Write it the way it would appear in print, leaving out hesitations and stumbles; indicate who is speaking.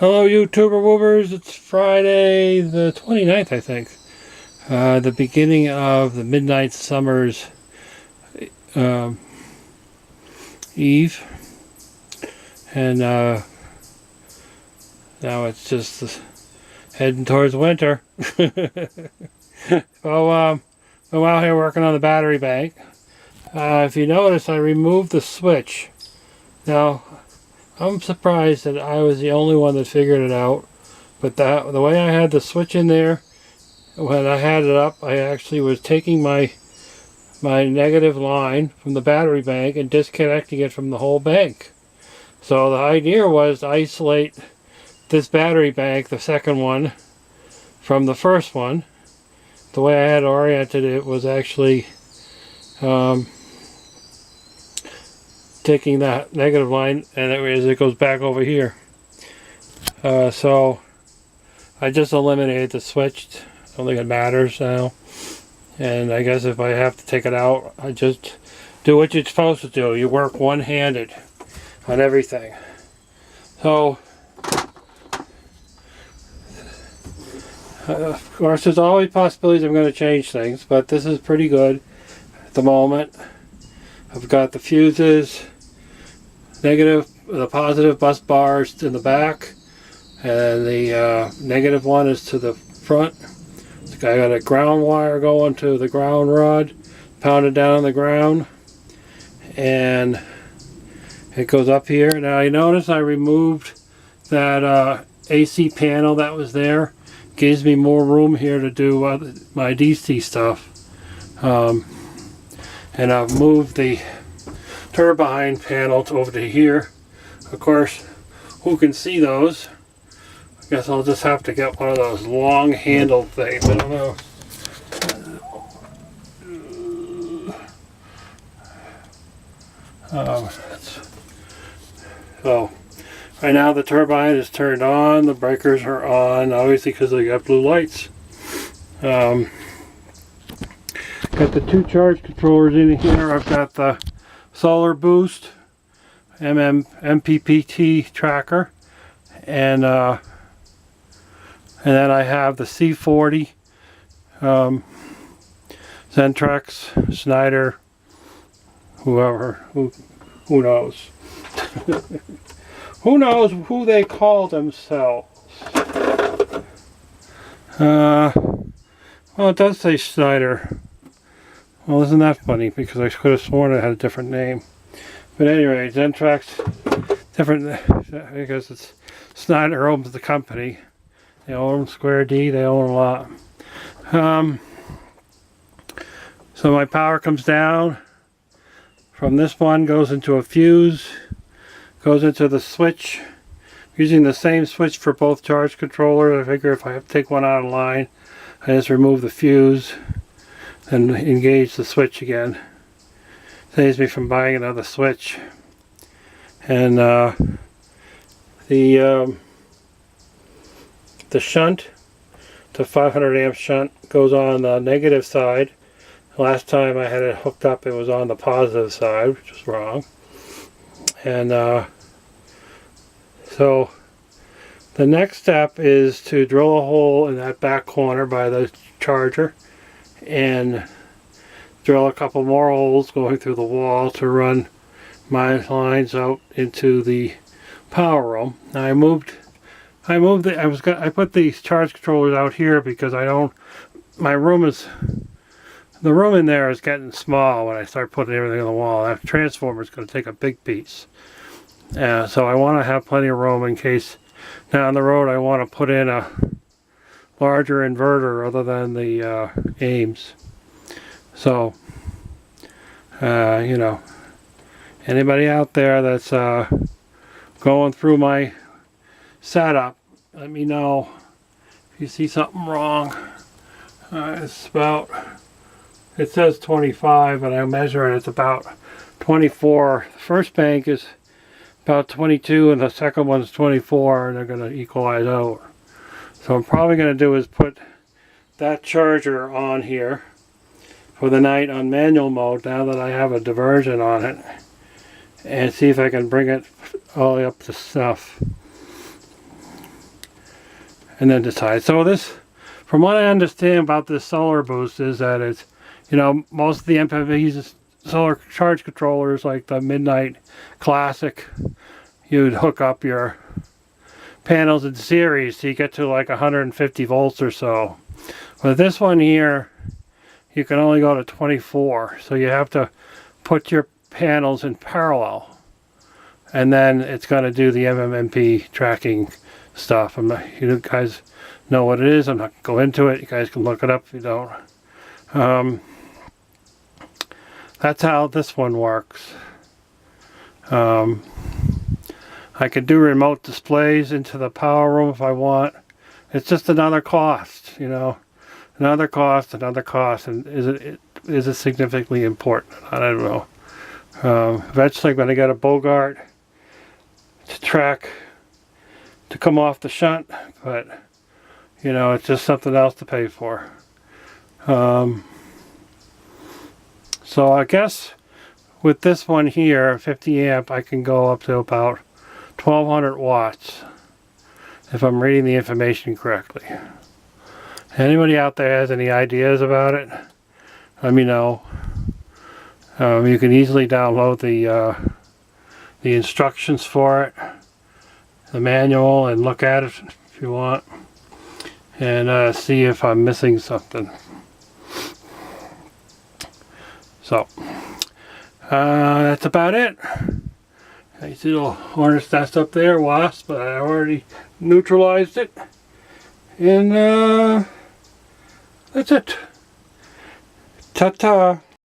Speaker 1: Hello YouTuber Woobers, it's Friday the 29th I think. The beginning of the Midnight Summers Eve. And now it's just heading towards winter. So I'm out here working on the battery bank. If you notice, I removed the switch. Now I'm surprised that I was the only one that figured it out, but the way I had the switch in there, when I had it up, I actually was taking my negative line from the battery bank and disconnecting it from the whole bank. So the idea was to isolate this battery bank, the second one, from the first one. The way I had oriented it was actually taking that negative line, and it goes back over here. So I just eliminated the switch. I don't think it matters now. And I guess if I have to take it out, I just do what you're supposed to do. You work one-handed on everything. So of course there's always possibilities I'm going to change things, but this is pretty good at the moment. I've got the fuses, the positive bus bars in the back, and the negative one is to the front. I got a ground wire going to the ground rod, pounded down on the ground, and it goes up here. Now you notice I removed that AC panel that was there. Gives me more room here to do my DC stuff. And I've moved the turbine panel over to here. Of course, who can see those? I guess I'll just have to get one of those long handled things. I don't know. So right now the turbine is turned on, the breakers are on, obviously because they got blue lights. Got the two charge controllers in here. I've got the Solar Boost MPPT tracker, and then I have the C40 Zentrax, Schneider, who knows. Who knows who they call themselves. Well, it does say Schneider. Well, isn't that funny? Because I could have sworn it had a different name. But anyway, Zentrax, different because it's Schneider owns the company. They own Square D. They own a lot. So my power comes down from this one, goes into a fuse, goes into the switch. Using the same switch for both charge controllers. I figure if I have to take one out of line, I just remove the fuse and engage the switch again. Saves me from buying another switch. And the shunt, the 500 amp shunt, goes on the negative side. Last time I had it hooked up, it was on the positive side, which was wrong. And so the next step is to drill a hole in that back corner by the charger and drill a couple more holes going through the wall to run my lines out into the power room. Now I put these charge controllers out here because the room in there is getting small when I start putting everything on the wall. That transformer is going to take a big piece. So I want to have plenty of room in case down the road I want to put in a larger inverter other than the Ames. So, you know, anybody out there that's going through my setup, let me know if you see something wrong. It says 25, but I measure it, it's about 24. The first bank is about 22 and the second one's 24, and they're going to equalize out. So what I'm probably going to do is put that charger on here for the night on manual mode now that I have a diversion on it, and see if I can bring it all the way up to snuff. and then decide. So this, from what I understand about this solar boost, is that it's, you know, most of the MPP's solar charge controllers, like the Midnight Classic, you'd hook up your panels in series so you get to like 150 volts or so. With this one here, you can only go to 24, so you have to put your panels in parallel, and then it's going to do the MMMP tracking stuff. You guys know what it is. I'm not going to go into it. You guys can look it up if you don't. That's how this one works. I could do remote displays into the power room if I want. It's just another cost, you know, another cost, and is it significantly important? I don't know. Eventually I'm going to get a Bogart to come off the shunt, but you know, it's just something else to pay for. So I guess with this one here, 50 amp, I can go up to about 1200 watts if I'm reading the information correctly. Anybody out there has any ideas about it, let me know. You can easily download the instructions for it, the manual, and look at it if you want, and see if I'm missing something. So that's about it. I see a little hornet's nest up there, wasp, but I already neutralized it. And that's it. Ta-ta.